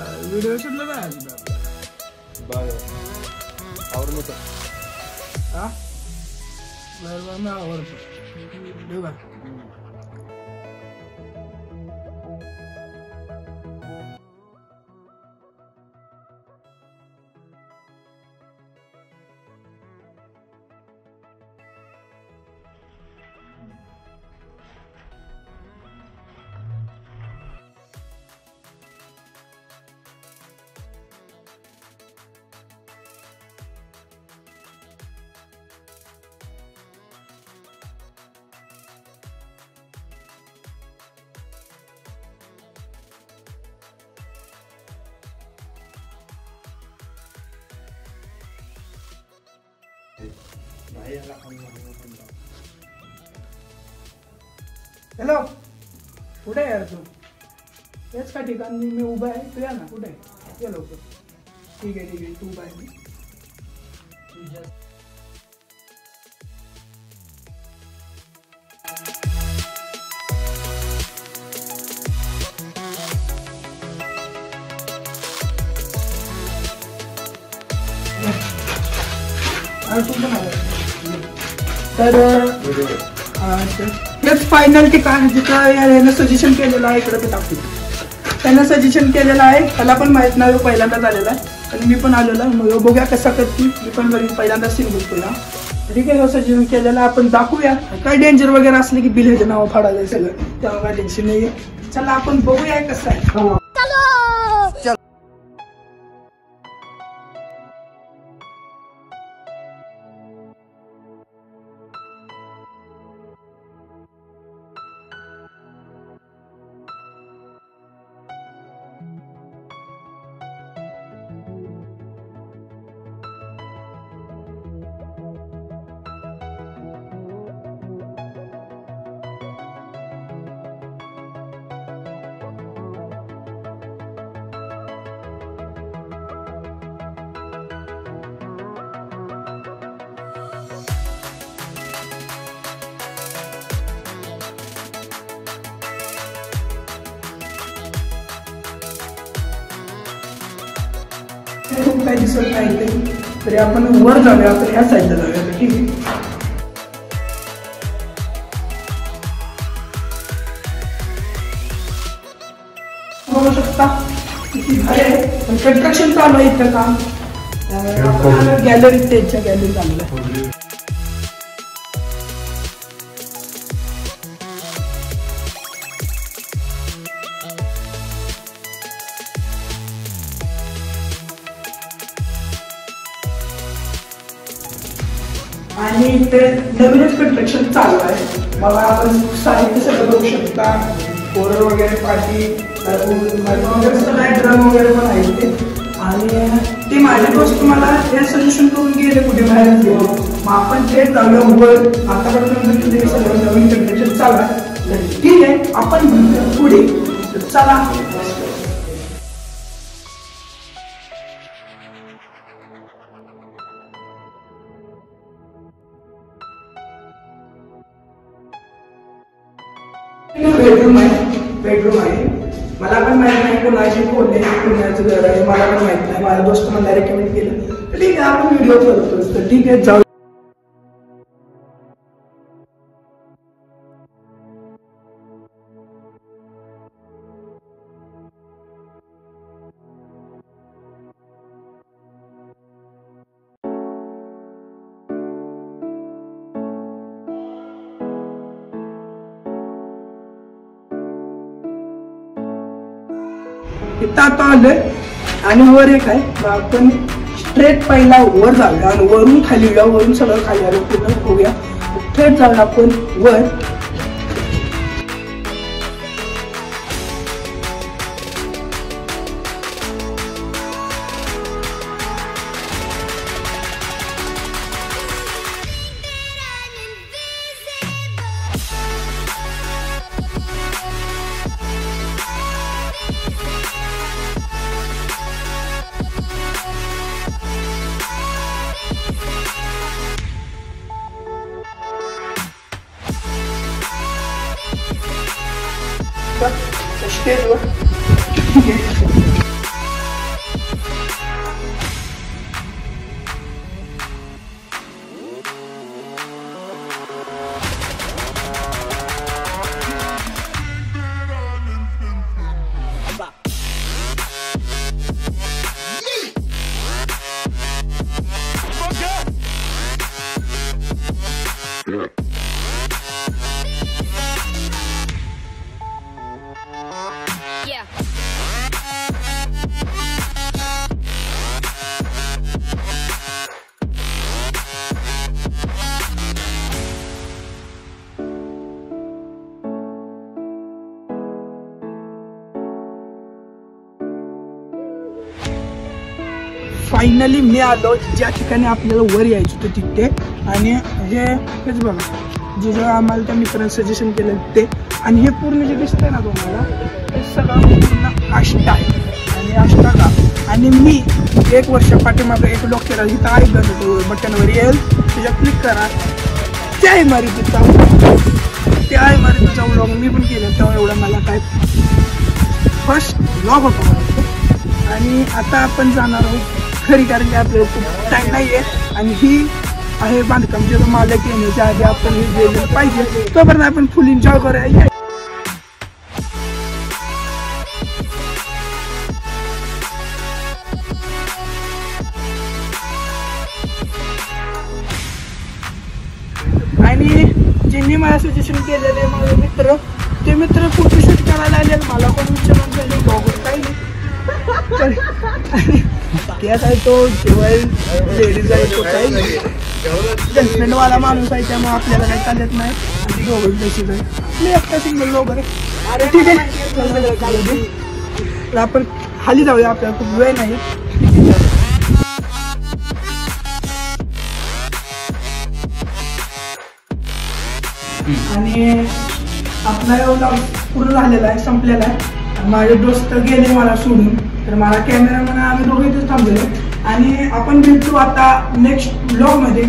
Video शूटला जायचं बरं आवडलं तर हा बरं मी आवडतो देऊ का हॅलो कुठे आहे यार तू तेच का ठिकाणी मी उभा आहे तू या ना कुठे आहे ये लवकर ठीक आहे तू उभा आहे तर हेच फायनल ठिकाण जिथं यानं सजेशन केलेलं आहे इकडे ते टाकतो त्यानं सजेशन केलेलं आहे त्याला पण माहित नाही पहिल्यांदाच आलेला आहे आणि मी पण आलेलो आहे मग बघूया कसा करते मी पण बघीन पहिल्यांदा सीन बघतो ना ठीक आहे सजेशन केलेलं आपण दाखवूया काय डेंजर वगैरे असले की बिल ह्याचं नाव फाडायचं सगळं तेव्हा काय टेन्शन नाही चला आपण बघूया कसं आहे काही दिसत नाही तरी आपण वर जाऊया आपण ह्या साईडला जाऊया ठीक आहे बघू शकता किती कंस्ट्रक्शन चालू आहे इथं काम गॅलरी त्यांच्या गॅलरी चालू आहे आणि इथे नवीनच कंस्ट्रक्शन चालू आहे मला आपण साहित्य सगळं बघू शकता पोरं वगैरे पाठी ड्रम वगैरे पण आहे ते आणि ते माझे दोस्त तुम्हाला हे सजेशन करून गेले कुठे बाहेरच गेलो मग आपण थेट जाऊया वर आतापर्यंत सगळं नवीन कंस्ट्रक्शन चालू आहे ठीक आहे आपण पुढे चला बेडरूम आहे मला पण माहित नाही कोणाशी पुण्याचं घर आहे मला पण माहित नाही माझ्या दोस्त मला रेकमेंड केलं ठीक आहे आपण व्हिडिओ करतो तर ठीक आहे जाऊ इथं आता आलोय आणि वर एक आहे आपण स्ट्रेट पहिला वर जाऊया आणि वरून खाली येऊया वरून सगळं खाली आलो पूर्ण होऊया स्ट्रेट जाऊया आपण वर स्टेजवर फायनली मी आलो ज्या ठिकाणी आपल्याला वर यायचं होतं तिथे. आणि हेच बघा जे आम्हाला त्या मित्रांनी सजेशन केलं ते. आणि हे पूर्ण जे दिसतंय ना तुम्हाला हे सगळं पूर्ण आष्टा आहे. आणि आष्टा का आणि मी 1 वर्ष पाठीमागं एक ब्लॉग केला तिथं ऐकलं होतं बटनवर येईल तुझ्या क्लिक करा त्या इमारतीचा ब्लॉग मी पण केलं. तेव्हा एवढा मला काय फर्स्ट ब्लॉग होता. आणि आता आपण जाणार आहोत घरी कारण की आपल्याला खूप टाईम नाही आहे. आणि ही आहे बांधकाम जे मालक येण्याच्या आधी आपण हे गेलं पाहिजे तोपर्यंत आपण फुल एन्जॉय करूया. आणि ज्यांनी मला सजेशन केलेले माझे मित्र ते मित्र फोटोशूट करायला आले मला कोण विचारून गेले बघून काही नाही. त्यात आहे तो जेव्हा लेडीज आहे तो काही गर्लफ्रेंडवाला माणूस आहे त्यामुळे आपल्याला काही चालत नाही. आणि दोघं तशीच आहे मी एकटा सिंगल वगैरे. अरे ठीक आहे तर आपण खाली जाऊया आपल्याला खूप वेळ नाही. आणि आपला एवढा पूर्ण झालेला आहे संपलेला आहे. माझे दोस्त गेले मला सोडून तर मला कॅमेरामॅन आम्ही दोघे इथेच थांबलेलो. आणि आपण भेटतो आता नेक्स्ट ब्लॉग मध्ये.